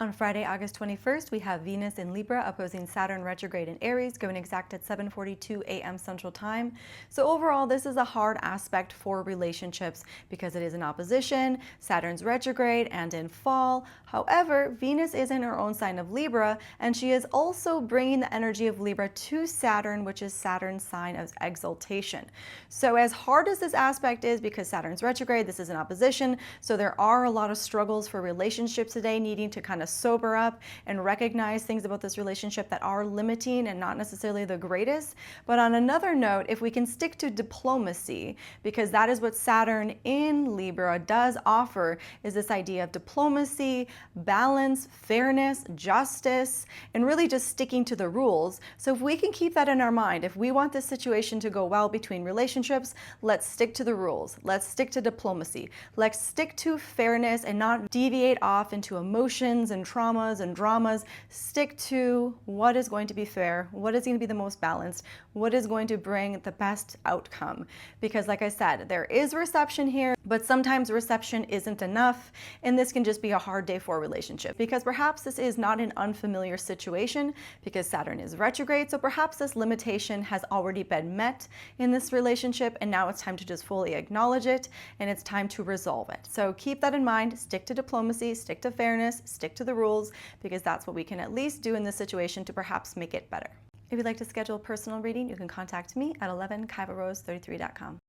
On Friday, August 21st, we have Venus in Libra opposing Saturn retrograde in Aries, going exact at 7:42 a.m. Central Time. So overall, this is a hard aspect for relationships because it is in opposition, Saturn's retrograde, and in fall. However, Venus is in her own sign of Libra, and she is also bringing the energy of Libra to Saturn, which is Saturn's sign of exaltation. So as hard as this aspect is, because Saturn's retrograde, this is in opposition, so there are a lot of struggles for relationships today, needing to kind of sober up and recognize things about this relationship that are limiting and not necessarily the greatest. But on another note, if we can stick to diplomacy, because that is what Saturn in Libra does offer, is this idea of diplomacy, balance, fairness, justice, and really just sticking to the rules. So if we can keep that in our mind, if we want this situation to go well between relationships, let's stick to the rules. Let's stick to diplomacy. Let's stick to fairness and not deviate off into emotions and traumas and dramas. Stick to what is going to be fair, what is going to be the most balanced, what is going to bring the best outcome. Because like I said, there is reception here, but sometimes reception isn't enough, and this can just be a hard day for a relationship, because perhaps this is not an unfamiliar situation because Saturn is retrograde, so perhaps this limitation has already been met in this relationship, and now it's time to just fully acknowledge it, and it's time to resolve it. So keep that in mind, stick to diplomacy, stick to fairness, stick to the rules, because that's what we can at least do in this situation to perhaps make it better. If you'd like to schedule a personal reading, you can contact me at 11kaivarose33.com.